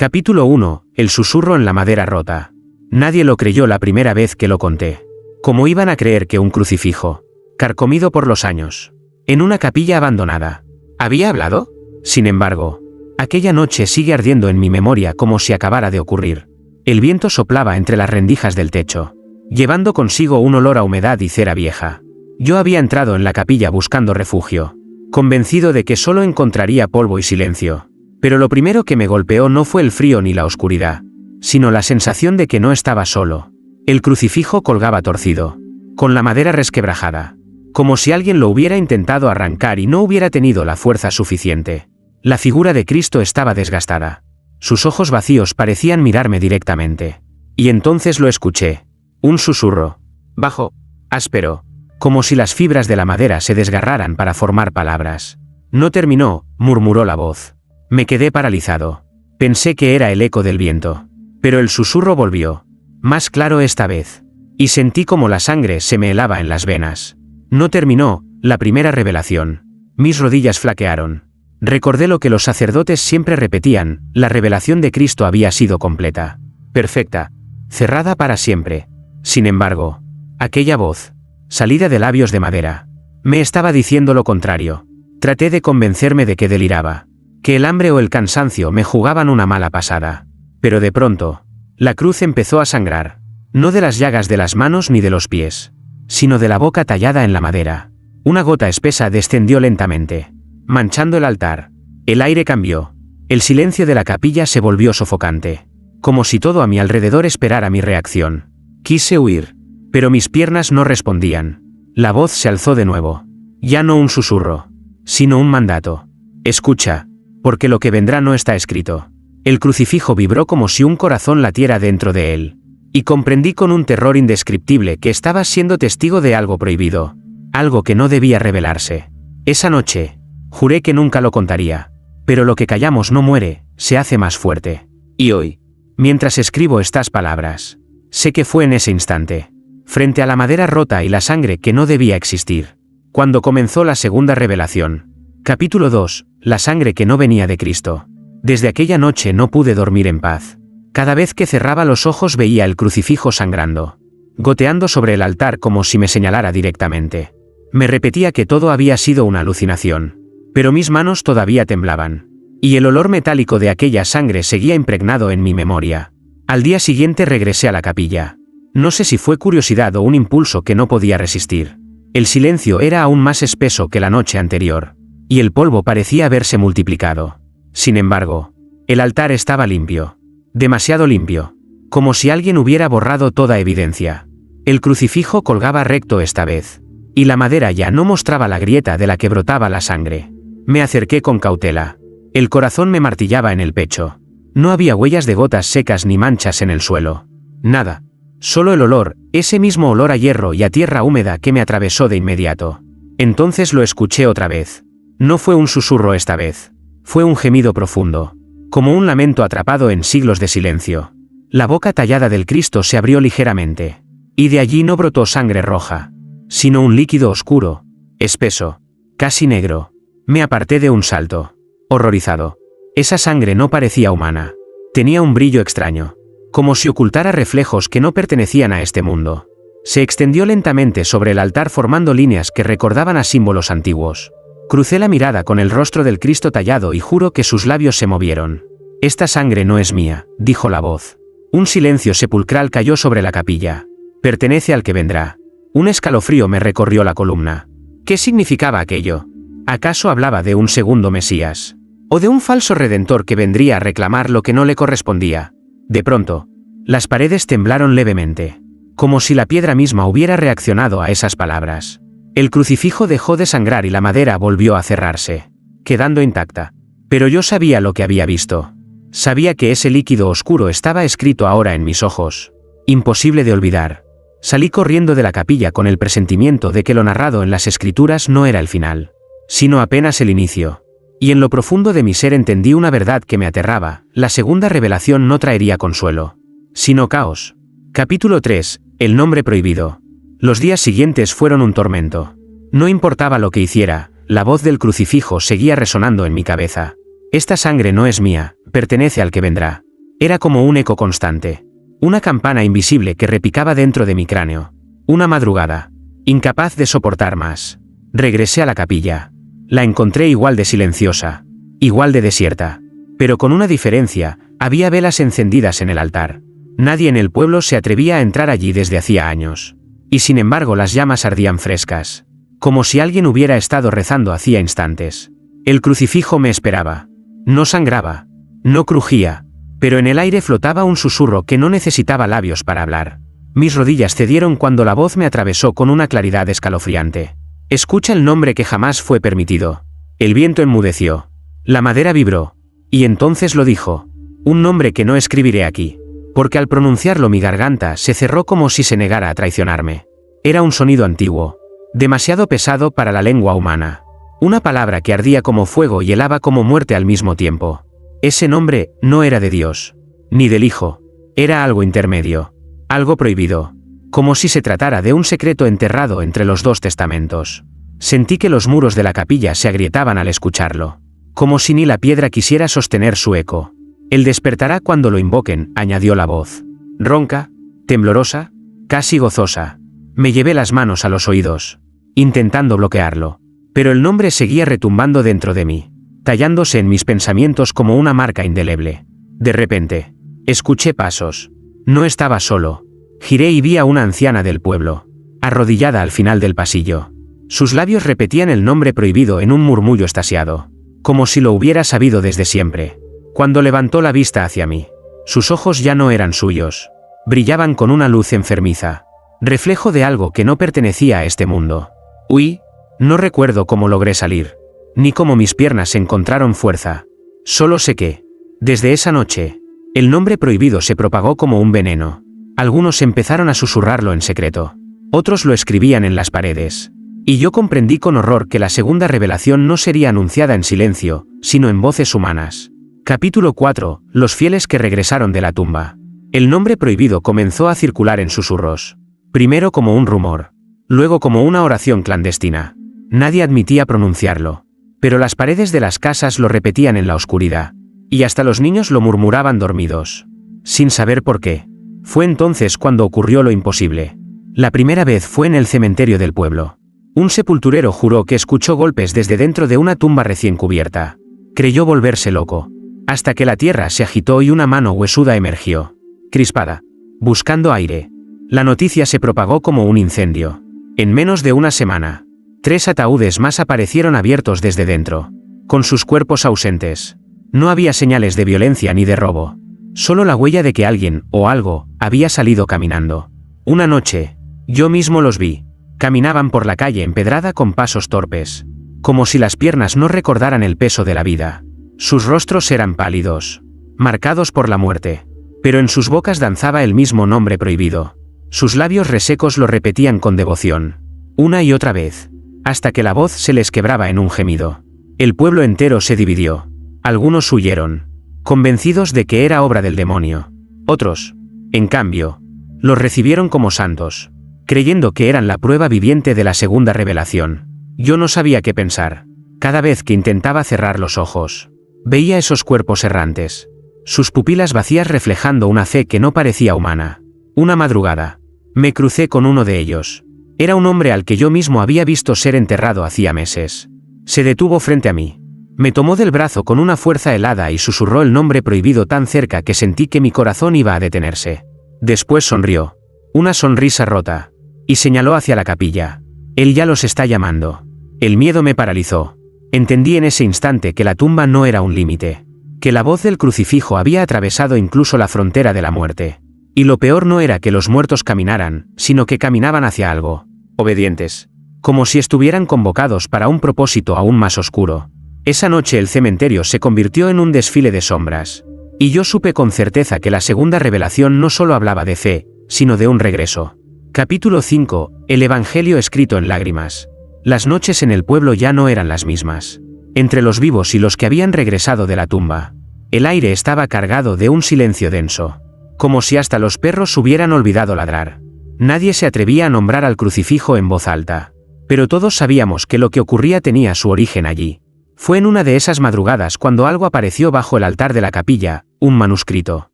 Capítulo 1. El susurro en la madera rota. Nadie lo creyó la primera vez que lo conté. ¿Cómo iban a creer que un crucifijo, carcomido por los años, en una capilla abandonada, había hablado? Sin embargo, aquella noche sigue ardiendo en mi memoria como si acabara de ocurrir. El viento soplaba entre las rendijas del techo, llevando consigo un olor a humedad y cera vieja. Yo había entrado en la capilla buscando refugio, convencido de que solo encontraría polvo y silencio. Pero lo primero que me golpeó no fue el frío ni la oscuridad, sino la sensación de que no estaba solo. El crucifijo colgaba torcido, con la madera resquebrajada, como si alguien lo hubiera intentado arrancar y no hubiera tenido la fuerza suficiente. La figura de Cristo estaba desgastada. Sus ojos vacíos parecían mirarme directamente. Y entonces lo escuché. Un susurro, bajo, áspero, como si las fibras de la madera se desgarraran para formar palabras. No terminó, murmuró la voz. Me quedé paralizado. Pensé que era el eco del viento. Pero el susurro volvió, más claro esta vez. Y sentí como la sangre se me helaba en las venas. No terminó, la primera revelación. Mis rodillas flaquearon. Recordé lo que los sacerdotes siempre repetían, la revelación de Cristo había sido completa, perfecta, cerrada para siempre. Sin embargo, aquella voz, salida de labios de madera, me estaba diciendo lo contrario. Traté de convencerme de que deliraba, que el hambre o el cansancio me jugaban una mala pasada. Pero de pronto, la cruz empezó a sangrar, no de las llagas de las manos ni de los pies, sino de la boca tallada en la madera. Una gota espesa descendió lentamente, manchando el altar. El aire cambió. El silencio de la capilla se volvió sofocante, como si todo a mi alrededor esperara mi reacción. Quise huir, pero mis piernas no respondían. La voz se alzó de nuevo. Ya no un susurro, sino un mandato. Escucha, porque lo que vendrá no está escrito. El crucifijo vibró como si un corazón latiera dentro de él. Y comprendí con un terror indescriptible que estaba siendo testigo de algo prohibido, algo que no debía revelarse. Esa noche, juré que nunca lo contaría. Pero lo que callamos no muere, se hace más fuerte. Y hoy, mientras escribo estas palabras, sé que fue en ese instante, frente a la madera rota y la sangre que no debía existir, cuando comenzó la segunda revelación. Capítulo 2. La sangre que no venía de Cristo. Desde aquella noche no pude dormir en paz. Cada vez que cerraba los ojos veía el crucifijo sangrando, goteando sobre el altar como si me señalara directamente. Me repetía que todo había sido una alucinación, pero mis manos todavía temblaban, y el olor metálico de aquella sangre seguía impregnado en mi memoria. Al día siguiente regresé a la capilla. No sé si fue curiosidad o un impulso que no podía resistir. El silencio era aún más espeso que la noche anterior, y el polvo parecía haberse multiplicado. Sin embargo, el altar estaba limpio. Demasiado limpio. Como si alguien hubiera borrado toda evidencia. El crucifijo colgaba recto esta vez. Y la madera ya no mostraba la grieta de la que brotaba la sangre. Me acerqué con cautela. El corazón me martillaba en el pecho. No había huellas de gotas secas ni manchas en el suelo. Nada. Solo el olor, ese mismo olor a hierro y a tierra húmeda que me atravesó de inmediato. Entonces lo escuché otra vez. No fue un susurro esta vez. Fue un gemido profundo, como un lamento atrapado en siglos de silencio. La boca tallada del Cristo se abrió ligeramente, y de allí no brotó sangre roja, sino un líquido oscuro, espeso, casi negro. Me aparté de un salto, horrorizado. Esa sangre no parecía humana. Tenía un brillo extraño, como si ocultara reflejos que no pertenecían a este mundo. Se extendió lentamente sobre el altar formando líneas que recordaban a símbolos antiguos. Crucé la mirada con el rostro del Cristo tallado y juro que sus labios se movieron. Esta sangre no es mía, dijo la voz. Un silencio sepulcral cayó sobre la capilla. Pertenece al que vendrá. Un escalofrío me recorrió la columna. ¿Qué significaba aquello? ¿Acaso hablaba de un segundo Mesías? ¿O de un falso redentor que vendría a reclamar lo que no le correspondía? De pronto, las paredes temblaron levemente, como si la piedra misma hubiera reaccionado a esas palabras. El crucifijo dejó de sangrar y la madera volvió a cerrarse, quedando intacta. Pero yo sabía lo que había visto. Sabía que ese líquido oscuro estaba escrito ahora en mis ojos. Imposible de olvidar. Salí corriendo de la capilla con el presentimiento de que lo narrado en las escrituras no era el final, sino apenas el inicio. Y en lo profundo de mi ser entendí una verdad que me aterraba: la segunda revelación no traería consuelo, sino caos. Capítulo 3. El nombre prohibido. Los días siguientes fueron un tormento. No importaba lo que hiciera, la voz del crucifijo seguía resonando en mi cabeza. Esta sangre no es mía, pertenece al que vendrá. Era como un eco constante. Una campana invisible que repicaba dentro de mi cráneo. Una madrugada. Incapaz de soportar más. Regresé a la capilla. La encontré igual de silenciosa. Igual de desierta. Pero con una diferencia, había velas encendidas en el altar. Nadie en el pueblo se atrevía a entrar allí desde hacía años. Y sin embargo las llamas ardían frescas. Como si alguien hubiera estado rezando hacía instantes. El crucifijo me esperaba. No sangraba. No crujía. Pero en el aire flotaba un susurro que no necesitaba labios para hablar. Mis rodillas cedieron cuando la voz me atravesó con una claridad escalofriante. Escucha el nombre que jamás fue permitido. El viento enmudeció. La madera vibró. Y entonces lo dijo. Un nombre que no escribiré aquí. Porque al pronunciarlo mi garganta se cerró como si se negara a traicionarme. Era un sonido antiguo. Demasiado pesado para la lengua humana. Una palabra que ardía como fuego y helaba como muerte al mismo tiempo. Ese nombre no era de Dios. Ni del Hijo. Era algo intermedio. Algo prohibido. Como si se tratara de un secreto enterrado entre los dos testamentos. Sentí que los muros de la capilla se agrietaban al escucharlo. Como si ni la piedra quisiera sostener su eco. Él despertará cuando lo invoquen, añadió la voz. Ronca, temblorosa, casi gozosa. Me llevé las manos a los oídos, intentando bloquearlo. Pero el nombre seguía retumbando dentro de mí, tallándose en mis pensamientos como una marca indeleble. De repente, escuché pasos. No estaba solo. Giré y vi a una anciana del pueblo, arrodillada al final del pasillo. Sus labios repetían el nombre prohibido en un murmullo extasiado, como si lo hubiera sabido desde siempre. Cuando levantó la vista hacia mí, sus ojos ya no eran suyos. Brillaban con una luz enfermiza, reflejo de algo que no pertenecía a este mundo. Huí. No recuerdo cómo logré salir, ni cómo mis piernas encontraron fuerza. Solo sé que, desde esa noche, el nombre prohibido se propagó como un veneno. Algunos empezaron a susurrarlo en secreto. Otros lo escribían en las paredes. Y yo comprendí con horror que la segunda revelación no sería anunciada en silencio, sino en voces humanas. Capítulo 4. Los fieles que regresaron de la tumba. El nombre prohibido comenzó a circular en susurros. Primero como un rumor. Luego como una oración clandestina. Nadie admitía pronunciarlo. Pero las paredes de las casas lo repetían en la oscuridad. Y hasta los niños lo murmuraban dormidos. Sin saber por qué. Fue entonces cuando ocurrió lo imposible. La primera vez fue en el cementerio del pueblo. Un sepulturero juró que escuchó golpes desde dentro de una tumba recién cubierta. Creyó volverse loco. Hasta que la tierra se agitó y una mano huesuda emergió. Crispada. Buscando aire. La noticia se propagó como un incendio. En menos de una semana. 3 ataúdes más aparecieron abiertos desde dentro, con sus cuerpos ausentes. No había señales de violencia ni de robo. Solo la huella de que alguien, o algo, había salido caminando. Una noche, yo mismo los vi. Caminaban por la calle empedrada con pasos torpes. Como si las piernas no recordaran el peso de la vida. Sus rostros eran pálidos, marcados por la muerte. Pero en sus bocas danzaba el mismo nombre prohibido. Sus labios resecos lo repetían con devoción. Una y otra vez. Hasta que la voz se les quebraba en un gemido. El pueblo entero se dividió. Algunos huyeron, convencidos de que era obra del demonio. Otros, en cambio, los recibieron como santos, creyendo que eran la prueba viviente de la segunda revelación. Yo no sabía qué pensar. Cada vez que intentaba cerrar los ojos, veía esos cuerpos errantes, sus pupilas vacías reflejando una fe que no parecía humana. Una madrugada, me crucé con uno de ellos. Era un hombre al que yo mismo había visto ser enterrado hacía meses. Se detuvo frente a mí. Me tomó del brazo con una fuerza helada y susurró el nombre prohibido tan cerca que sentí que mi corazón iba a detenerse. Después sonrió. Una sonrisa rota. Y señaló hacia la capilla. Él ya los está llamando. El miedo me paralizó. Entendí en ese instante que la tumba no era un límite. Que la voz del crucifijo había atravesado incluso la frontera de la muerte. Y lo peor no era que los muertos caminaran, sino que caminaban hacia algo. Obedientes. Como si estuvieran convocados para un propósito aún más oscuro. Esa noche el cementerio se convirtió en un desfile de sombras. Y yo supe con certeza que la segunda revelación no solo hablaba de fe, sino de un regreso. Capítulo 5. El Evangelio escrito en lágrimas. Las noches en el pueblo ya no eran las mismas. Entre los vivos y los que habían regresado de la tumba, el aire estaba cargado de un silencio denso. Como si hasta los perros hubieran olvidado ladrar. Nadie se atrevía a nombrar al crucifijo en voz alta. Pero todos sabíamos que lo que ocurría tenía su origen allí. Fue en una de esas madrugadas cuando algo apareció bajo el altar de la capilla, un manuscrito.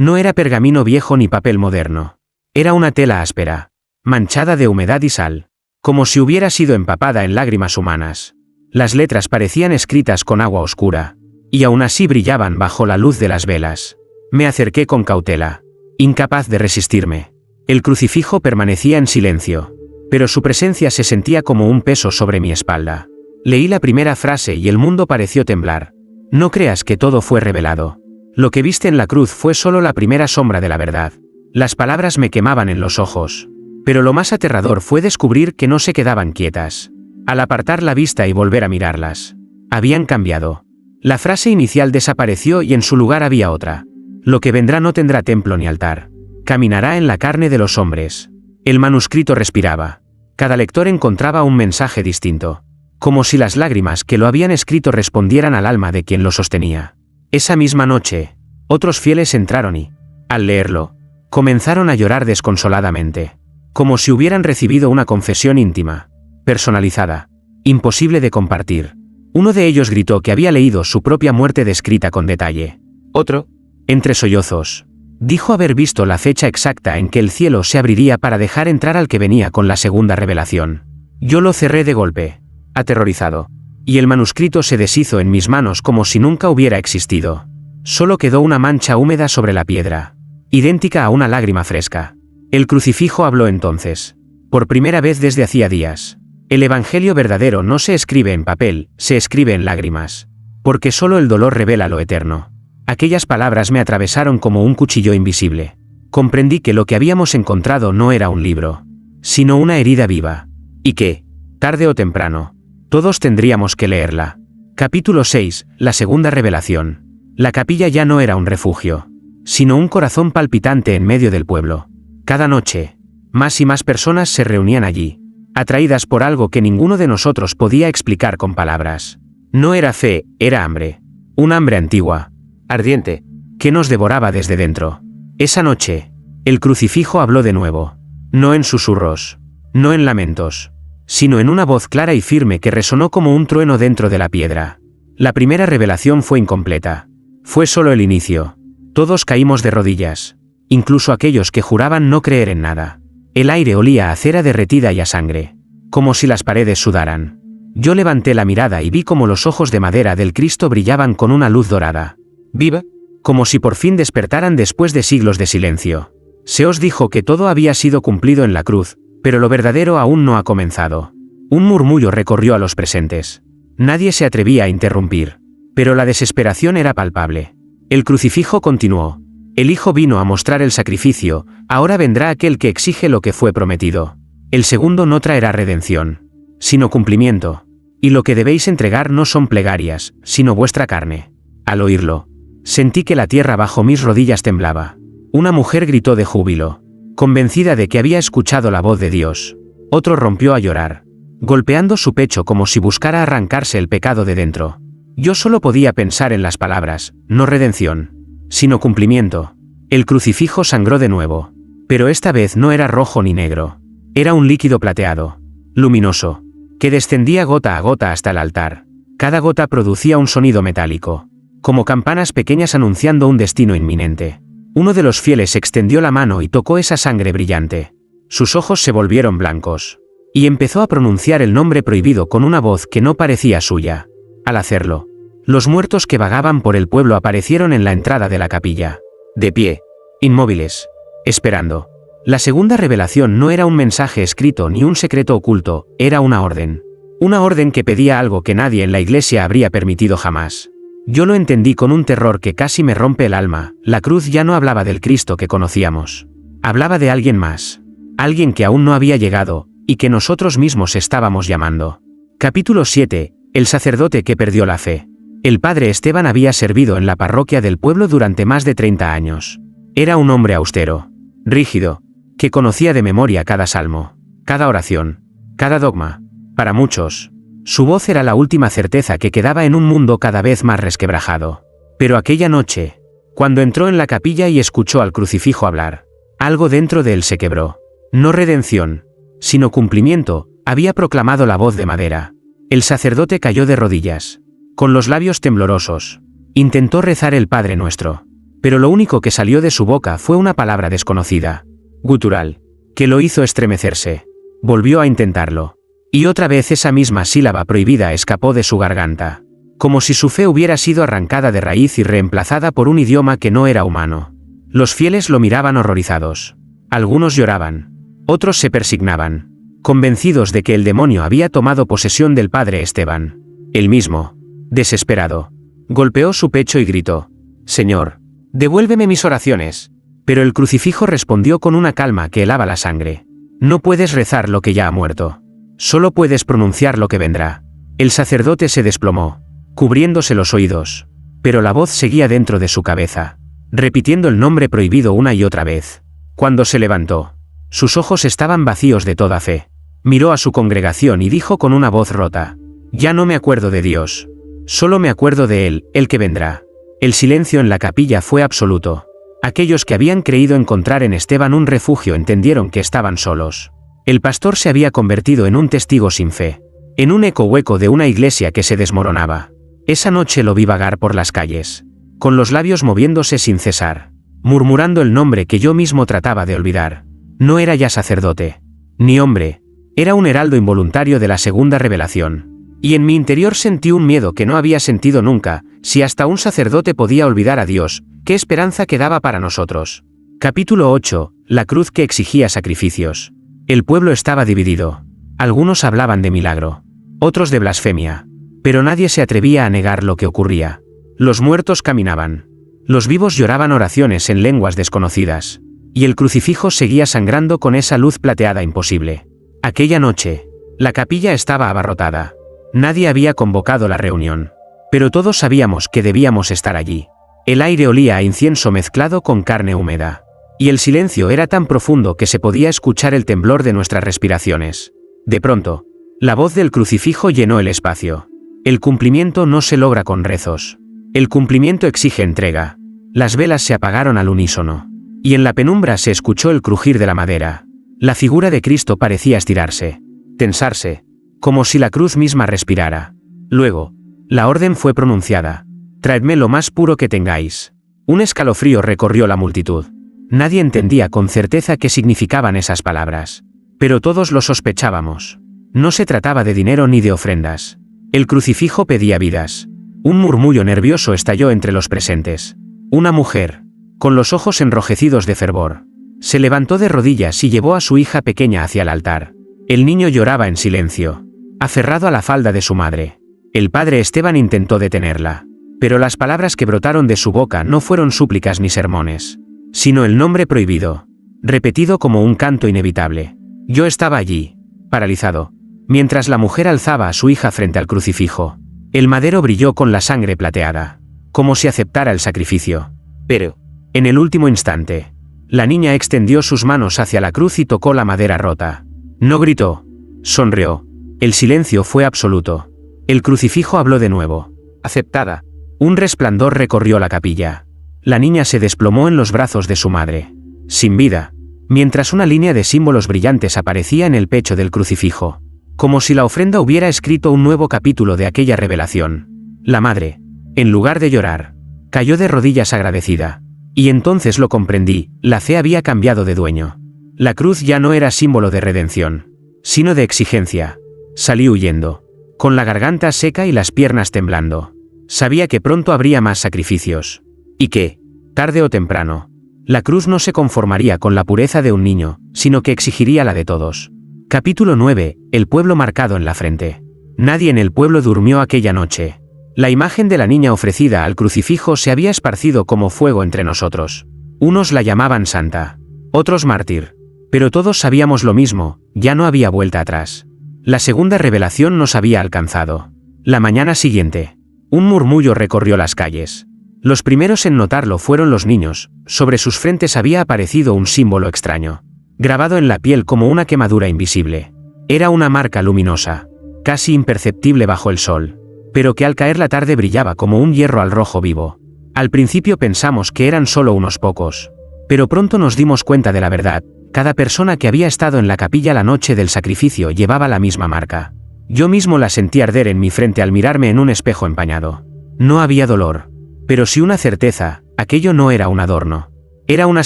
No era pergamino viejo ni papel moderno. Era una tela áspera, manchada de humedad y sal, como si hubiera sido empapada en lágrimas humanas. Las letras parecían escritas con agua oscura, y aún así brillaban bajo la luz de las velas. Me acerqué con cautela, incapaz de resistirme. El crucifijo permanecía en silencio, pero su presencia se sentía como un peso sobre mi espalda. Leí la primera frase y el mundo pareció temblar. No creas que todo fue revelado. Lo que viste en la cruz fue solo la primera sombra de la verdad. Las palabras me quemaban en los ojos, pero lo más aterrador fue descubrir que no se quedaban quietas. Al apartar la vista y volver a mirarlas, habían cambiado. La frase inicial desapareció y en su lugar había otra. Lo que vendrá no tendrá templo ni altar. Caminará en la carne de los hombres. El manuscrito respiraba. Cada lector encontraba un mensaje distinto, como si las lágrimas que lo habían escrito respondieran al alma de quien lo sostenía. Esa misma noche, otros fieles entraron y, al leerlo, comenzaron a llorar desconsoladamente, como si hubieran recibido una confesión íntima, personalizada, imposible de compartir. Uno de ellos gritó que había leído su propia muerte descrita con detalle. Otro, entre sollozos, dijo haber visto la fecha exacta en que el cielo se abriría para dejar entrar al que venía con la segunda revelación. Yo lo cerré de golpe, aterrorizado, y el manuscrito se deshizo en mis manos como si nunca hubiera existido. Solo quedó una mancha húmeda sobre la piedra, idéntica a una lágrima fresca. El crucifijo habló entonces, por primera vez desde hacía días. El evangelio verdadero no se escribe en papel, se escribe en lágrimas, porque solo el dolor revela lo eterno. Aquellas palabras me atravesaron como un cuchillo invisible. Comprendí que lo que habíamos encontrado no era un libro, sino una herida viva, y que, tarde o temprano, todos tendríamos que leerla. Capítulo 6, la segunda revelación. La capilla ya no era un refugio, sino un corazón palpitante en medio del pueblo. Cada noche, más y más personas se reunían allí, atraídas por algo que ninguno de nosotros podía explicar con palabras. No era fe, era hambre. Un hambre antigua, ardiente, que nos devoraba desde dentro. Esa noche, el crucifijo habló de nuevo. No en susurros, no en lamentos, sino en una voz clara y firme que resonó como un trueno dentro de la piedra. La primera revelación fue incompleta. Fue solo el inicio. Todos caímos de rodillas, incluso aquellos que juraban no creer en nada. El aire olía a cera derretida y a sangre, como si las paredes sudaran. Yo levanté la mirada y vi como los ojos de madera del Cristo brillaban con una luz dorada, viva, como si por fin despertaran después de siglos de silencio. Se os dijo que todo había sido cumplido en la cruz, pero lo verdadero aún no ha comenzado. Un murmullo recorrió a los presentes. Nadie se atrevía a interrumpir, pero la desesperación era palpable. El crucifijo continuó. El Hijo vino a mostrar el sacrificio, ahora vendrá aquel que exige lo que fue prometido. El segundo no traerá redención, sino cumplimiento. Y lo que debéis entregar no son plegarias, sino vuestra carne. Al oírlo, sentí que la tierra bajo mis rodillas temblaba. Una mujer gritó de júbilo, convencida de que había escuchado la voz de Dios. Otro rompió a llorar, golpeando su pecho como si buscara arrancarse el pecado de dentro. Yo solo podía pensar en las palabras, no redención, sino cumplimiento. El crucifijo sangró de nuevo, pero esta vez no era rojo ni negro. Era un líquido plateado, luminoso, que descendía gota a gota hasta el altar. Cada gota producía un sonido metálico, como campanas pequeñas anunciando un destino inminente. Uno de los fieles extendió la mano y tocó esa sangre brillante. Sus ojos se volvieron blancos, y empezó a pronunciar el nombre prohibido con una voz que no parecía suya. Al hacerlo, los muertos que vagaban por el pueblo aparecieron en la entrada de la capilla, de pie, inmóviles, esperando. La segunda revelación no era un mensaje escrito ni un secreto oculto, era una orden. Una orden que pedía algo que nadie en la iglesia habría permitido jamás. Yo lo entendí con un terror que casi me rompe el alma. La cruz ya no hablaba del Cristo que conocíamos. Hablaba de alguien más. Alguien que aún no había llegado, y que nosotros mismos estábamos llamando. Capítulo 7. El sacerdote que perdió la fe. El padre Esteban había servido en la parroquia del pueblo durante más de 30 años. Era un hombre austero, rígido, que conocía de memoria cada salmo, cada oración, cada dogma. Para muchos, su voz era la última certeza que quedaba en un mundo cada vez más resquebrajado. Pero aquella noche, cuando entró en la capilla y escuchó al crucifijo hablar, algo dentro de él se quebró. No redención, sino cumplimiento, había proclamado la voz de madera. El sacerdote cayó de rodillas, con los labios temblorosos. Intentó rezar el Padre Nuestro, pero lo único que salió de su boca fue una palabra desconocida, gutural, que lo hizo estremecerse. Volvió a intentarlo. Y otra vez esa misma sílaba prohibida escapó de su garganta, como si su fe hubiera sido arrancada de raíz y reemplazada por un idioma que no era humano. Los fieles lo miraban horrorizados. Algunos lloraban. Otros se persignaban, convencidos de que el demonio había tomado posesión del padre Esteban. Él mismo, desesperado, golpeó su pecho y gritó: «Señor, devuélveme mis oraciones». Pero el crucifijo respondió con una calma que helaba la sangre: «No puedes rezar lo que ya ha muerto. Solo puedes pronunciar lo que vendrá». El sacerdote se desplomó, cubriéndose los oídos, pero la voz seguía dentro de su cabeza, repitiendo el nombre prohibido una y otra vez. Cuando se levantó, sus ojos estaban vacíos de toda fe. Miró a su congregación y dijo con una voz rota: «Ya no me acuerdo de Dios. Solo me acuerdo de Él, el que vendrá». El silencio en la capilla fue absoluto. Aquellos que habían creído encontrar en Esteban un refugio entendieron que estaban solos. El pastor se había convertido en un testigo sin fe, en un eco hueco de una iglesia que se desmoronaba. Esa noche lo vi vagar por las calles, con los labios moviéndose sin cesar, murmurando el nombre que yo mismo trataba de olvidar. No era ya sacerdote, ni hombre, era un heraldo involuntario de la segunda revelación. Y en mi interior sentí un miedo que no había sentido nunca. Si hasta un sacerdote podía olvidar a Dios, ¿qué esperanza quedaba para nosotros? Capítulo 8. La cruz que exigía sacrificios. El pueblo estaba dividido. Algunos hablaban de milagro, otros de blasfemia, pero nadie se atrevía a negar lo que ocurría. Los muertos caminaban. Los vivos lloraban oraciones en lenguas desconocidas. Y el crucifijo seguía sangrando con esa luz plateada imposible. Aquella noche, la capilla estaba abarrotada. Nadie había convocado la reunión, pero todos sabíamos que debíamos estar allí. El aire olía a incienso mezclado con carne húmeda, y el silencio era tan profundo que se podía escuchar el temblor de nuestras respiraciones. De pronto, la voz del crucifijo llenó el espacio. El cumplimiento no se logra con rezos. El cumplimiento exige entrega. Las velas se apagaron al unísono, y en la penumbra se escuchó el crujir de la madera. La figura de Cristo parecía estirarse, tensarse, como si la cruz misma respirara. Luego, la orden fue pronunciada: «Traedme lo más puro que tengáis». Un escalofrío recorrió la multitud. Nadie entendía con certeza qué significaban esas palabras, pero todos lo sospechábamos. No se trataba de dinero ni de ofrendas. El crucifijo pedía vidas. Un murmullo nervioso estalló entre los presentes. Una mujer, con los ojos enrojecidos de fervor, se levantó de rodillas y llevó a su hija pequeña hacia el altar. El niño lloraba en silencio, aferrado a la falda de su madre. El padre Esteban intentó detenerla, pero las palabras que brotaron de su boca no fueron súplicas ni sermones, sino el nombre prohibido, repetido como un canto inevitable. Yo estaba allí, paralizado, mientras la mujer alzaba a su hija frente al crucifijo. El madero brilló con la sangre plateada, como si aceptara el sacrificio. Pero, en el último instante, la niña extendió sus manos hacia la cruz y tocó la madera rota. No gritó, sonrió. El silencio fue absoluto. El crucifijo habló de nuevo. Aceptada. Un resplandor recorrió la capilla. La niña se desplomó en los brazos de su madre, sin vida, mientras una línea de símbolos brillantes aparecía en el pecho del crucifijo, como si la ofrenda hubiera escrito un nuevo capítulo de aquella revelación. La madre, en lugar de llorar, cayó de rodillas agradecida. Y entonces lo comprendí: la fe había cambiado de dueño. La cruz ya no era símbolo de redención, sino de exigencia. Salí huyendo, con la garganta seca y las piernas temblando. Sabía que pronto habría más sacrificios, y que, tarde o temprano, la cruz no se conformaría con la pureza de un niño, sino que exigiría la de todos. Capítulo 9. El pueblo marcado en la frente. Nadie en el pueblo durmió aquella noche. La imagen de la niña ofrecida al crucifijo se había esparcido como fuego entre nosotros. Unos la llamaban santa, otros mártir. Pero todos sabíamos lo mismo: ya no había vuelta atrás. La segunda revelación nos había alcanzado. La mañana siguiente, un murmullo recorrió las calles. Los primeros en notarlo fueron los niños. Sobre sus frentes había aparecido un símbolo extraño, grabado en la piel como una quemadura invisible. Era una marca luminosa, casi imperceptible bajo el sol, pero que al caer la tarde brillaba como un hierro al rojo vivo. Al principio pensamos que eran solo unos pocos, pero pronto nos dimos cuenta de la verdad. Cada persona que había estado en la capilla la noche del sacrificio llevaba la misma marca. Yo mismo la sentí arder en mi frente al mirarme en un espejo empañado. No había dolor, Pero sí una certeza, aquello no era un adorno. Era una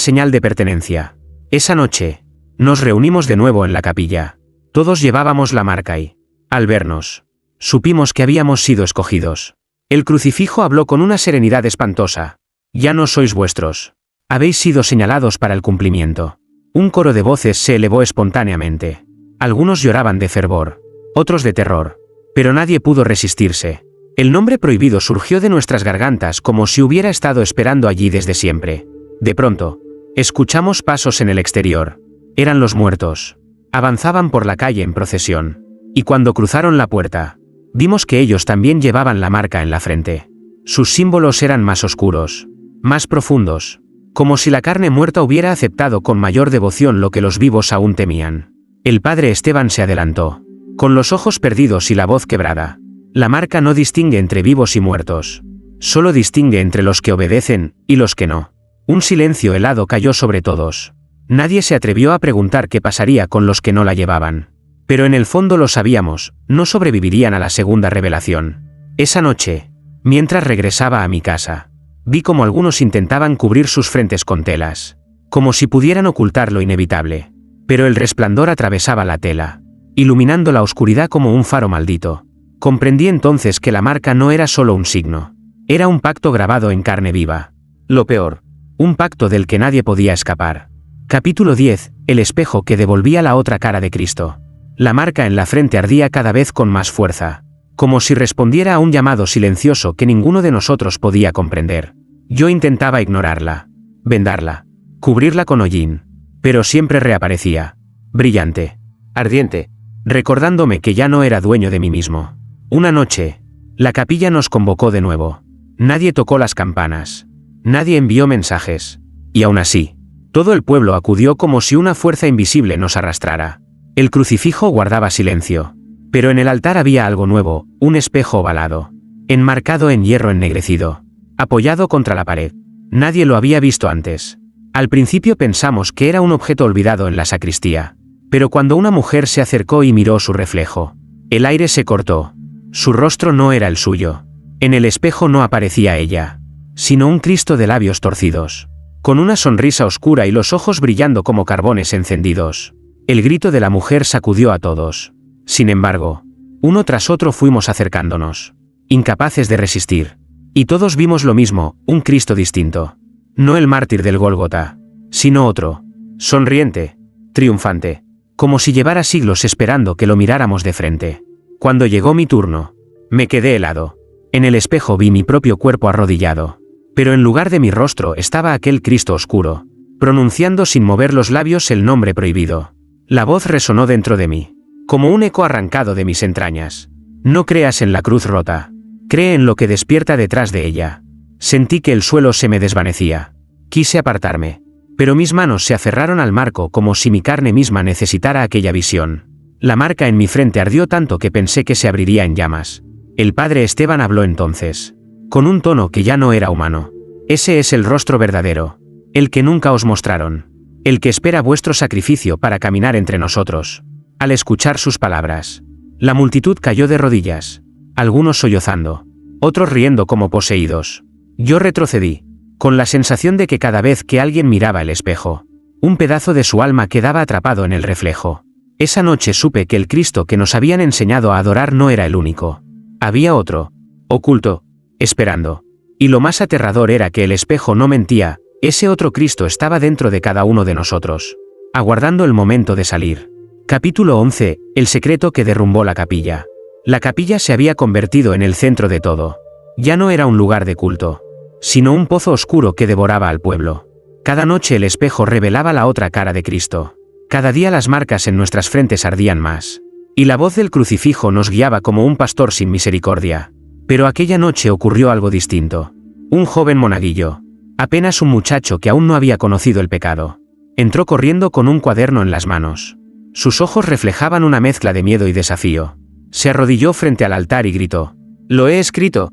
señal de pertenencia. Esa noche, nos reunimos de nuevo en la capilla. Todos llevábamos la marca y, al vernos, supimos que habíamos sido escogidos. El crucifijo habló con una serenidad espantosa. Ya no sois vuestros. Habéis sido señalados para el cumplimiento. Un coro de voces se elevó espontáneamente. Algunos lloraban de fervor, otros de terror. Pero nadie pudo resistirse. El nombre prohibido surgió de nuestras gargantas como si hubiera estado esperando allí desde siempre. De pronto, escuchamos pasos en el exterior. Eran los muertos. Avanzaban por la calle en procesión. Y cuando cruzaron la puerta, vimos que ellos también llevaban la marca en la frente. Sus símbolos eran más oscuros, más profundos, como si la carne muerta hubiera aceptado con mayor devoción lo que los vivos aún temían. El padre Esteban se adelantó, con los ojos perdidos y la voz quebrada. La marca no distingue entre vivos y muertos. Solo distingue entre los que obedecen y los que no. Un silencio helado cayó sobre todos. Nadie se atrevió a preguntar qué pasaría con los que no la llevaban. Pero en el fondo lo sabíamos, no sobrevivirían a la segunda revelación. Esa noche, mientras regresaba a mi casa, vi como algunos intentaban cubrir sus frentes con telas, como si pudieran ocultar lo inevitable. Pero el resplandor atravesaba la tela, iluminando la oscuridad como un faro maldito. Comprendí entonces que la marca no era solo un signo, era un pacto grabado en carne viva. Lo peor, un pacto del que nadie podía escapar. Capítulo 10. El espejo que devolvía la otra cara de Cristo. La marca en la frente ardía cada vez con más fuerza, como si respondiera a un llamado silencioso que ninguno de nosotros podía comprender. Yo intentaba ignorarla, vendarla, cubrirla con hollín, pero siempre reaparecía, brillante, ardiente, recordándome que ya no era dueño de mí mismo. Una noche, la capilla nos convocó de nuevo. Nadie tocó las campanas, nadie envió mensajes, y aún así, todo el pueblo acudió como si una fuerza invisible nos arrastrara. El crucifijo guardaba silencio, pero en el altar había algo nuevo, un espejo ovalado, enmarcado en hierro ennegrecido, apoyado contra la pared. Nadie lo había visto antes. Al principio pensamos que era un objeto olvidado en la sacristía, pero cuando una mujer se acercó y miró su reflejo, el aire se cortó. Su rostro no era el suyo. En el espejo no aparecía ella, sino un Cristo de labios torcidos, con una sonrisa oscura y los ojos brillando como carbones encendidos. El grito de la mujer sacudió a todos. Sin embargo, uno tras otro fuimos acercándonos, incapaces de resistir. Y todos vimos lo mismo, un Cristo distinto. No el mártir del Gólgota, sino otro, sonriente, triunfante, como si llevara siglos esperando que lo miráramos de frente. Cuando llegó mi turno, me quedé helado. En el espejo vi mi propio cuerpo arrodillado, pero en lugar de mi rostro estaba aquel Cristo oscuro, pronunciando sin mover los labios el nombre prohibido. La voz resonó dentro de mí, como un eco arrancado de mis entrañas. No creas en la cruz rota, cree en lo que despierta detrás de ella. Sentí que el suelo se me desvanecía. Quise apartarme, pero mis manos se aferraron al marco como si mi carne misma necesitara aquella visión. La marca en mi frente ardió tanto que pensé que se abriría en llamas. El padre Esteban habló entonces, con un tono que ya no era humano. Ese es el rostro verdadero, el que nunca os mostraron, el que espera vuestro sacrificio para caminar entre nosotros. Al escuchar sus palabras, la multitud cayó de rodillas, algunos sollozando, otros riendo como poseídos. Yo retrocedí, con la sensación de que cada vez que alguien miraba el espejo, un pedazo de su alma quedaba atrapado en el reflejo. Esa noche supe que el Cristo que nos habían enseñado a adorar no era el único. Había otro, oculto, esperando. Y lo más aterrador era que el espejo no mentía, ese otro Cristo estaba dentro de cada uno de nosotros, aguardando el momento de salir. Capítulo 11. El secreto que derrumbó la capilla. La capilla se había convertido en el centro de todo. Ya no era un lugar de culto, sino un pozo oscuro que devoraba al pueblo. Cada noche el espejo revelaba la otra cara de Cristo. Cada día las marcas en nuestras frentes ardían más, y la voz del crucifijo nos guiaba como un pastor sin misericordia. Pero aquella noche ocurrió algo distinto. Un joven monaguillo, apenas un muchacho que aún no había conocido el pecado, entró corriendo con un cuaderno en las manos. Sus ojos reflejaban una mezcla de miedo y desafío. Se arrodilló frente al altar y gritó: «Lo he escrito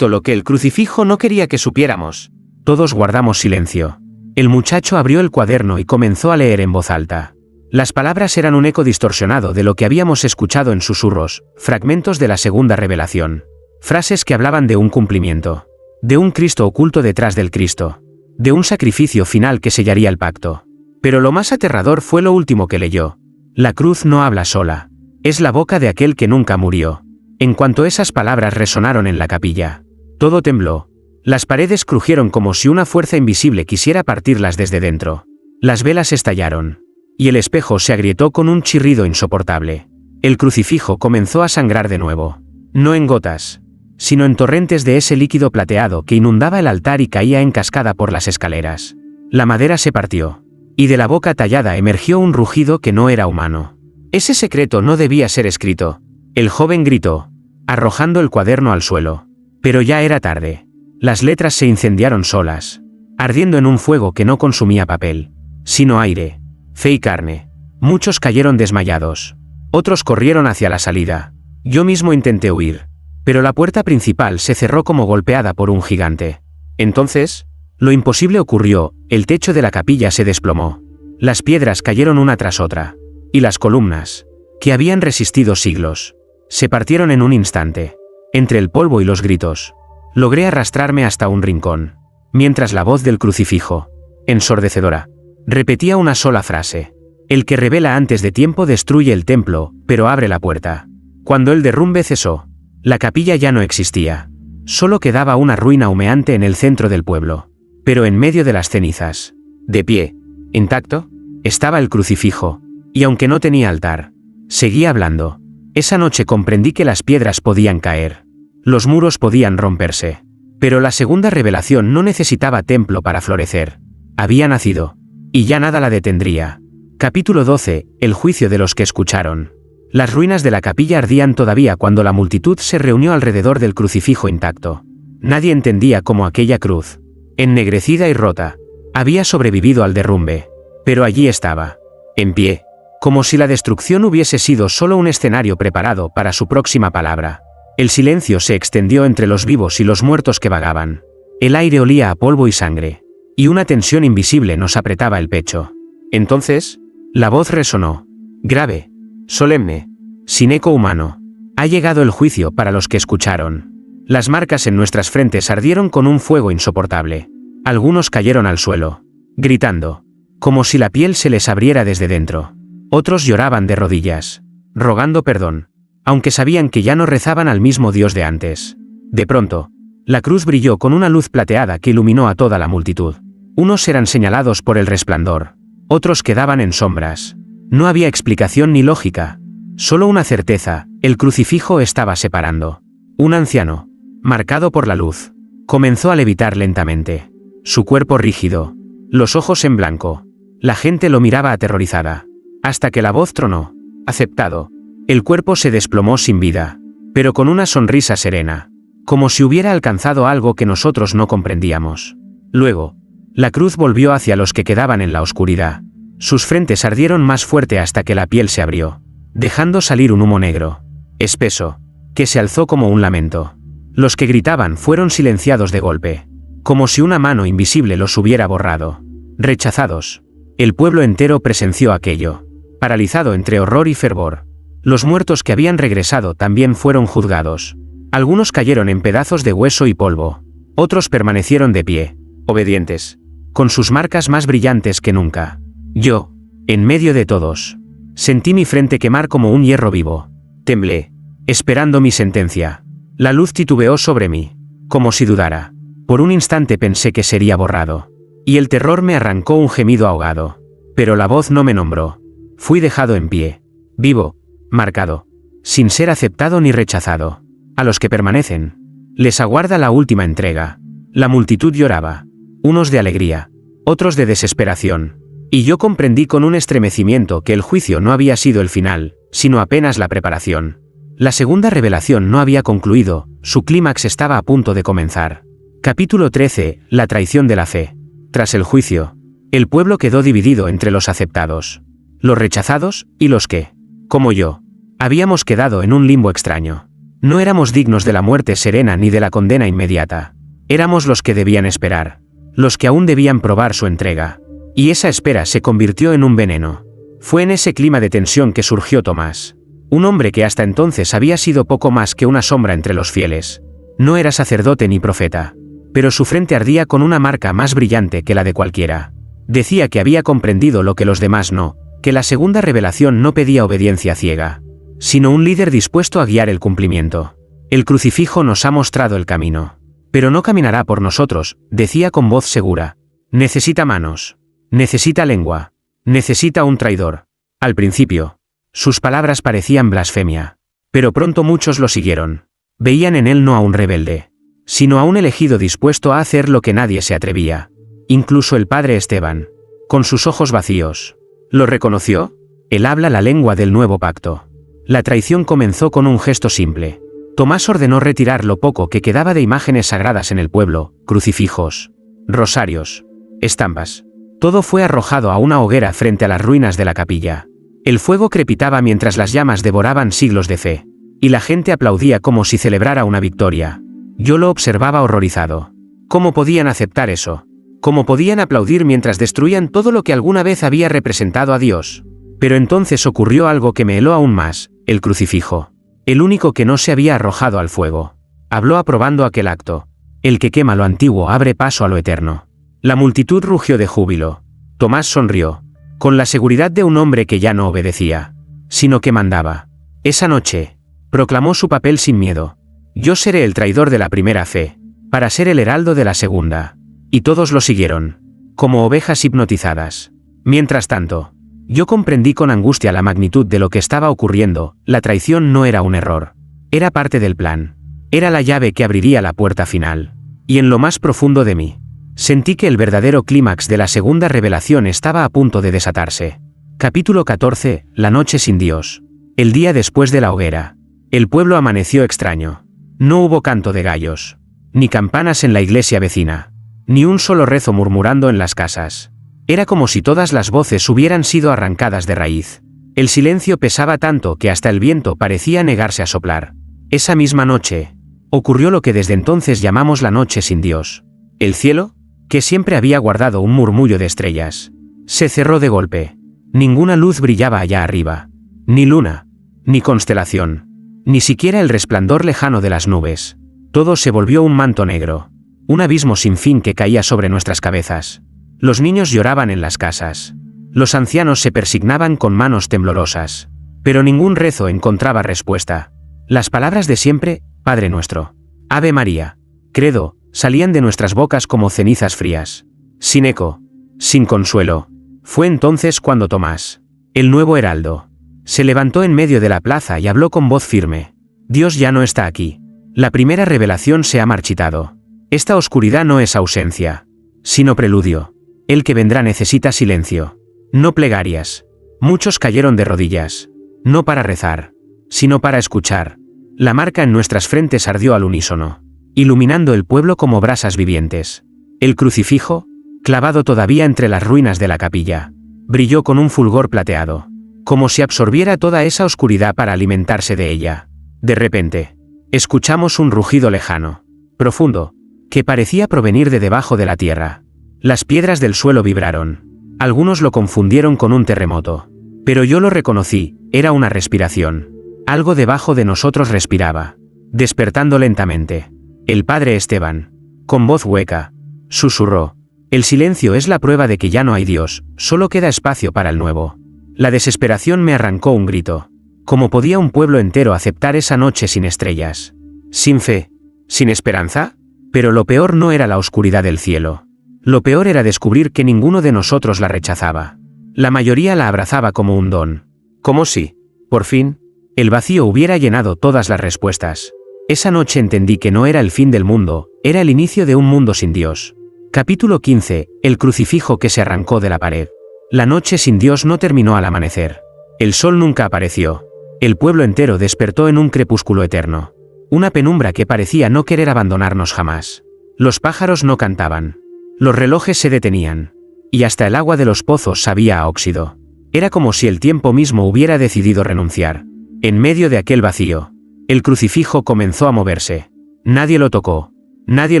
lo que el crucifijo no quería que supiéramos». Todos guardamos silencio. El muchacho abrió el cuaderno y comenzó a leer en voz alta. Las palabras eran un eco distorsionado de lo que habíamos escuchado en susurros, fragmentos de la segunda revelación. Frases que hablaban de un cumplimiento, de un Cristo oculto detrás del Cristo, de un sacrificio final que sellaría el pacto. Pero lo más aterrador fue lo último que leyó. La cruz no habla sola. Es la boca de aquel que nunca murió. En cuanto esas palabras resonaron en la capilla, todo tembló. Las paredes crujieron como si una fuerza invisible quisiera partirlas desde dentro. Las velas estallaron. Y el espejo se agrietó con un chirrido insoportable. El crucifijo comenzó a sangrar de nuevo. No en gotas, sino en torrentes de ese líquido plateado que inundaba el altar y caía en cascada por las escaleras. La madera se partió. Y de la boca tallada emergió un rugido que no era humano. Ese secreto no debía ser escrito. El joven gritó, arrojando el cuaderno al suelo. Pero ya era tarde. Las letras se incendiaron solas, ardiendo en un fuego que no consumía papel, sino aire, fe y carne. Muchos cayeron desmayados. Otros corrieron hacia la salida. Yo mismo intenté huir, pero la puerta principal se cerró como golpeada por un gigante. Entonces, lo imposible ocurrió, el techo de la capilla se desplomó. Las piedras cayeron una tras otra, y las columnas, que habían resistido siglos, se partieron en un instante. Entre el polvo y los gritos, logré arrastrarme hasta un rincón, mientras la voz del crucifijo, ensordecedora, repetía una sola frase. El que revela antes de tiempo destruye el templo, pero abre la puerta. Cuando el derrumbe cesó, la capilla ya no existía. Solo quedaba una ruina humeante en el centro del pueblo. Pero en medio de las cenizas, de pie, intacto, estaba el crucifijo, y aunque no tenía altar, seguía hablando. Esa noche comprendí que las piedras podían caer. Los muros podían romperse. Pero la segunda revelación no necesitaba templo para florecer. Había nacido. Y ya nada la detendría. Capítulo 12. El juicio de los que escucharon. Las ruinas de la capilla ardían todavía cuando la multitud se reunió alrededor del crucifijo intacto. Nadie entendía cómo aquella cruz, ennegrecida y rota, había sobrevivido al derrumbe. Pero allí estaba, en pie, como si la destrucción hubiese sido solo un escenario preparado para su próxima palabra. El silencio se extendió entre los vivos y los muertos que vagaban. El aire olía a polvo y sangre, y una tensión invisible nos apretaba el pecho. Entonces, la voz resonó, grave, solemne, sin eco humano. Ha llegado el juicio para los que escucharon. Las marcas en nuestras frentes ardieron con un fuego insoportable. Algunos cayeron al suelo, gritando, como si la piel se les abriera desde dentro. Otros lloraban de rodillas, rogando perdón, aunque sabían que ya no rezaban al mismo Dios de antes. De pronto, la cruz brilló con una luz plateada que iluminó a toda la multitud. Unos eran señalados por el resplandor, otros quedaban en sombras. No había explicación ni lógica, solo una certeza: el crucifijo estaba separando. Un anciano, marcado por la luz, comenzó a levitar lentamente. Su cuerpo rígido, los ojos en blanco. La gente lo miraba aterrorizada, hasta que la voz tronó, aceptado. El cuerpo se desplomó sin vida, pero con una sonrisa serena, como si hubiera alcanzado algo que nosotros no comprendíamos. Luego, la cruz volvió hacia los que quedaban en la oscuridad. Sus frentes ardieron más fuerte hasta que la piel se abrió, dejando salir un humo negro, espeso, que se alzó como un lamento. Los que gritaban fueron silenciados de golpe, como si una mano invisible los hubiera borrado. Rechazados. El pueblo entero presenció aquello, paralizado entre horror y fervor. Los muertos que habían regresado también fueron juzgados. Algunos cayeron en pedazos de hueso y polvo. Otros permanecieron de pie, obedientes, con sus marcas más brillantes que nunca. Yo, en medio de todos, sentí mi frente quemar como un hierro vivo. Temblé, esperando mi sentencia. La luz titubeó sobre mí, como si dudara. Por un instante pensé que sería borrado. Y el terror me arrancó un gemido ahogado. Pero la voz no me nombró. Fui dejado en pie, vivo, marcado, sin ser aceptado ni rechazado. A los que permanecen, les aguarda la última entrega. La multitud lloraba, unos de alegría, otros de desesperación. Y yo comprendí con un estremecimiento que el juicio no había sido el final, sino apenas la preparación. La segunda revelación no había concluido, su clímax estaba a punto de comenzar. Capítulo 13. La traición de la fe. Tras el juicio, el pueblo quedó dividido entre los aceptados, los rechazados y los que, como yo, habíamos quedado en un limbo extraño. No éramos dignos de la muerte serena ni de la condena inmediata. Éramos los que debían esperar, los que aún debían probar su entrega. Y esa espera se convirtió en un veneno. Fue en ese clima de tensión que surgió Tomás, un hombre que hasta entonces había sido poco más que una sombra entre los fieles. No era sacerdote ni profeta, pero su frente ardía con una marca más brillante que la de cualquiera. Decía que había comprendido lo que los demás no, que la segunda revelación no pedía obediencia ciega, sino un líder dispuesto a guiar el cumplimiento. El crucifijo nos ha mostrado el camino. Pero no caminará por nosotros, decía con voz segura. Necesita manos. Necesita lengua. Necesita un traidor. Al principio, sus palabras parecían blasfemia. Pero pronto muchos lo siguieron. Veían en él no a un rebelde, sino a un elegido dispuesto a hacer lo que nadie se atrevía. Incluso el padre Esteban, con sus ojos vacíos, ¿lo reconoció? Él habla la lengua del nuevo pacto. La traición comenzó con un gesto simple. Tomás ordenó retirar lo poco que quedaba de imágenes sagradas en el pueblo, crucifijos, rosarios, estampas. Todo fue arrojado a una hoguera frente a las ruinas de la capilla. El fuego crepitaba mientras las llamas devoraban siglos de fe, y la gente aplaudía como si celebrara una victoria. Yo lo observaba horrorizado. ¿Cómo podían aceptar eso? ¿Cómo podían aplaudir mientras destruían todo lo que alguna vez había representado a Dios? Pero entonces ocurrió algo que me heló aún más, el crucifijo. El único que no se había arrojado al fuego. Habló aprobando aquel acto. El que quema lo antiguo abre paso a lo eterno. La multitud rugió de júbilo. Tomás sonrió, con la seguridad de un hombre que ya no obedecía, sino que mandaba. Esa noche, proclamó su papel sin miedo. Yo seré el traidor de la primera fe, para ser el heraldo de la segunda. Y todos lo siguieron, como ovejas hipnotizadas. Mientras tanto, yo comprendí con angustia la magnitud de lo que estaba ocurriendo. La traición no era un error. Era parte del plan. Era la llave que abriría la puerta final. Y en lo más profundo de mí, sentí que el verdadero clímax de la segunda revelación estaba a punto de desatarse. Capítulo 14. La noche sin Dios. El día después de la hoguera. El pueblo amaneció extraño. No hubo canto de gallos, ni campanas en la iglesia vecina, ni un solo rezo murmurando en las casas. Era como si todas las voces hubieran sido arrancadas de raíz. El silencio pesaba tanto que hasta el viento parecía negarse a soplar. Esa misma noche, ocurrió lo que desde entonces llamamos la noche sin Dios. El cielo, que siempre había guardado un murmullo de estrellas, se cerró de golpe. Ninguna luz brillaba allá arriba. Ni luna, ni constelación, ni siquiera el resplandor lejano de las nubes. Todo se volvió un manto negro, un abismo sin fin que caía sobre nuestras cabezas. Los niños lloraban en las casas. Los ancianos se persignaban con manos temblorosas. Pero ningún rezo encontraba respuesta. Las palabras de siempre, Padre nuestro, Ave María, Credo, salían de nuestras bocas como cenizas frías. Sin eco, sin consuelo. Fue entonces cuando Tomás, el nuevo heraldo, se levantó en medio de la plaza y habló con voz firme. Dios ya no está aquí. La primera revelación se ha marchitado. Esta oscuridad no es ausencia, sino preludio. El que vendrá necesita silencio, no plegarias. Muchos cayeron de rodillas, no para rezar, sino para escuchar. La marca en nuestras frentes ardió al unísono, iluminando el pueblo como brasas vivientes. El crucifijo, clavado todavía entre las ruinas de la capilla, brilló con un fulgor plateado, como si absorbiera toda esa oscuridad para alimentarse de ella. De repente, escuchamos un rugido lejano, profundo, que parecía provenir de debajo de la tierra. Las piedras del suelo vibraron. Algunos lo confundieron con un terremoto. Pero yo lo reconocí, era una respiración. Algo debajo de nosotros respiraba, despertando lentamente. El padre Esteban, con voz hueca, susurró. El silencio es la prueba de que ya no hay Dios, solo queda espacio para el nuevo. La desesperación me arrancó un grito. ¿Cómo podía un pueblo entero aceptar esa noche sin estrellas? Sin fe, sin esperanza. Pero lo peor no era la oscuridad del cielo. Lo peor era descubrir que ninguno de nosotros la rechazaba. La mayoría la abrazaba como un don. Como si, por fin, el vacío hubiera llenado todas las respuestas. Esa noche entendí que no era el fin del mundo, era el inicio de un mundo sin Dios. Capítulo 15. El crucifijo que se arrancó de la pared. La noche sin Dios no terminó al amanecer. El sol nunca apareció. El pueblo entero despertó en un crepúsculo eterno. Una penumbra que parecía no querer abandonarnos jamás. Los pájaros no cantaban. Los relojes se detenían. Y hasta el agua de los pozos sabía a óxido. Era como si el tiempo mismo hubiera decidido renunciar. En medio de aquel vacío, el crucifijo comenzó a moverse. Nadie lo tocó. Nadie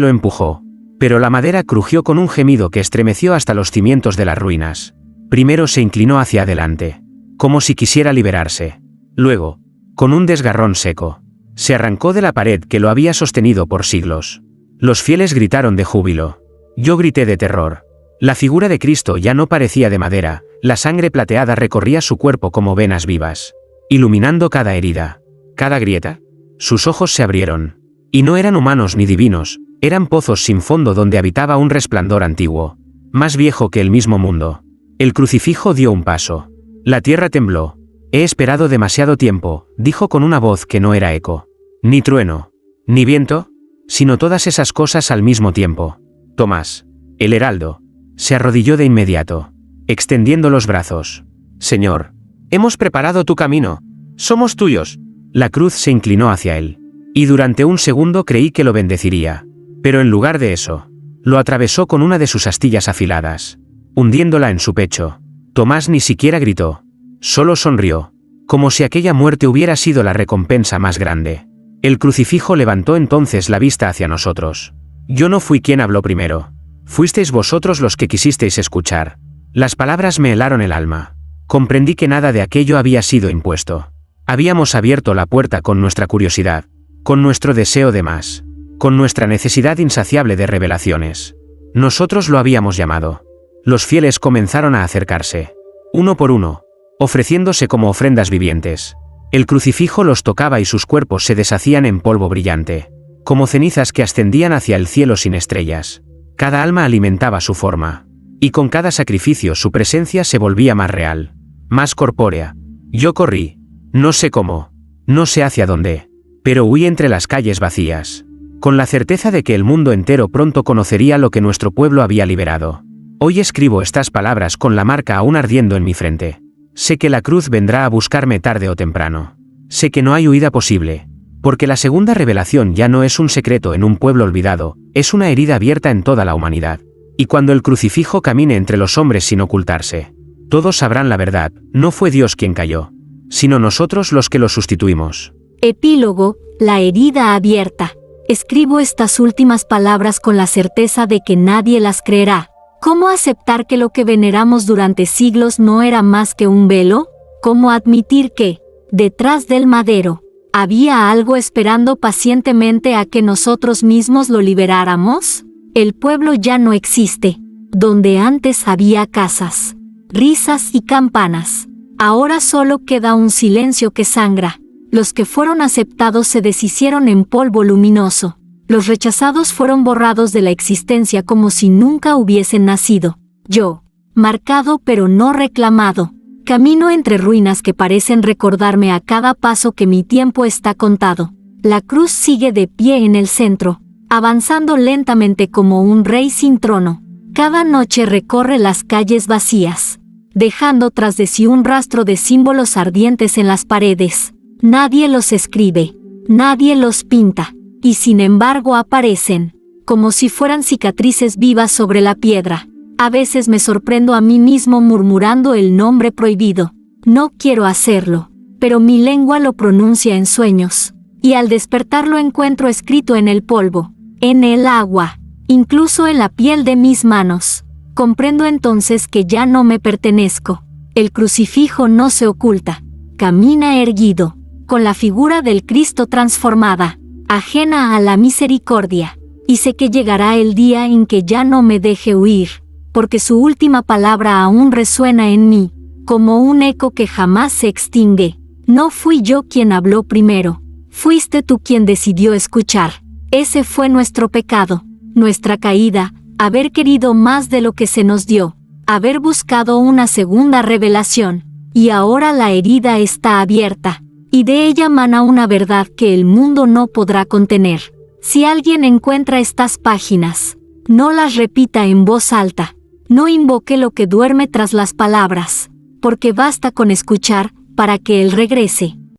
lo empujó. Pero la madera crujió con un gemido que estremeció hasta los cimientos de las ruinas. Primero se inclinó hacia adelante, como si quisiera liberarse. Luego, con un desgarrón seco, se arrancó de la pared que lo había sostenido por siglos. Los fieles gritaron de júbilo. Yo grité de terror. La figura de Cristo ya no parecía de madera, la sangre plateada recorría su cuerpo como venas vivas, iluminando cada herida, cada grieta. Sus ojos se abrieron. Y no eran humanos ni divinos, eran pozos sin fondo donde habitaba un resplandor antiguo, más viejo que el mismo mundo. El crucifijo dio un paso. La tierra tembló. He esperado demasiado tiempo, dijo con una voz que no era eco. Ni trueno, ni viento, sino todas esas cosas al mismo tiempo. Tomás, el heraldo, se arrodilló de inmediato, extendiendo los brazos. Señor, hemos preparado tu camino. Somos tuyos. La cruz se inclinó hacia él. Y durante un segundo creí que lo bendeciría. Pero en lugar de eso, lo atravesó con una de sus astillas afiladas, hundiéndola en su pecho. Tomás ni siquiera gritó. Solo sonrió, como si aquella muerte hubiera sido la recompensa más grande. El crucifijo levantó entonces la vista hacia nosotros. Yo no fui quien habló primero. Fuisteis vosotros los que quisisteis escuchar. Las palabras me helaron el alma. Comprendí que nada de aquello había sido impuesto. Habíamos abierto la puerta con nuestra curiosidad, con nuestro deseo de más, con nuestra necesidad insaciable de revelaciones. Nosotros lo habíamos llamado. Los fieles comenzaron a acercarse, uno por uno, ofreciéndose como ofrendas vivientes. El crucifijo los tocaba y sus cuerpos se deshacían en polvo brillante, como cenizas que ascendían hacia el cielo sin estrellas. Cada alma alimentaba su forma, y con cada sacrificio su presencia se volvía más real, más corpórea. Yo corrí, no sé cómo, no sé hacia dónde, pero huí entre las calles vacías, con la certeza de que el mundo entero pronto conocería lo que nuestro pueblo había liberado. Hoy escribo estas palabras con la marca aún ardiendo en mi frente. Sé que la cruz vendrá a buscarme tarde o temprano. Sé que no hay huida posible, porque la segunda revelación ya no es un secreto en un pueblo olvidado, es una herida abierta en toda la humanidad. Y cuando el crucifijo camine entre los hombres sin ocultarse, todos sabrán la verdad, no fue Dios quien cayó, sino nosotros los que lo sustituimos. Epílogo, la herida abierta. Escribo estas últimas palabras con la certeza de que nadie las creerá. ¿Cómo aceptar que lo que veneramos durante siglos no era más que un velo? ¿Cómo admitir que, detrás del madero, había algo esperando pacientemente a que nosotros mismos lo liberáramos? El pueblo ya no existe. Donde antes había casas, risas y campanas, ahora solo queda un silencio que sangra. Los que fueron aceptados se deshicieron en polvo luminoso. Los rechazados fueron borrados de la existencia como si nunca hubiesen nacido. Yo, marcado pero no reclamado, camino entre ruinas que parecen recordarme a cada paso que mi tiempo está contado. La cruz sigue de pie en el centro, avanzando lentamente como un rey sin trono. Cada noche recorre las calles vacías, dejando tras de sí un rastro de símbolos ardientes en las paredes. Nadie los escribe, nadie los pinta. Y sin embargo aparecen, como si fueran cicatrices vivas sobre la piedra. A veces me sorprendo a mí mismo murmurando el nombre prohibido. No quiero hacerlo, pero mi lengua lo pronuncia en sueños. Y al despertar lo encuentro escrito en el polvo, en el agua, incluso en la piel de mis manos. Comprendo entonces que ya no me pertenezco. El crucifijo no se oculta. Camina erguido, con la figura del Cristo transformada, ajena a la misericordia, y sé que llegará el día en que ya no me deje huir, porque su última palabra aún resuena en mí, como un eco que jamás se extingue. No fui yo quien habló primero, fuiste tú quien decidió escuchar. Ese fue nuestro pecado, nuestra caída, haber querido más de lo que se nos dio, haber buscado una segunda revelación, y ahora la herida está abierta. Y de ella mana una verdad que el mundo no podrá contener. Si alguien encuentra estas páginas, no las repita en voz alta, no invoque lo que duerme tras las palabras, porque basta con escuchar para que él regrese.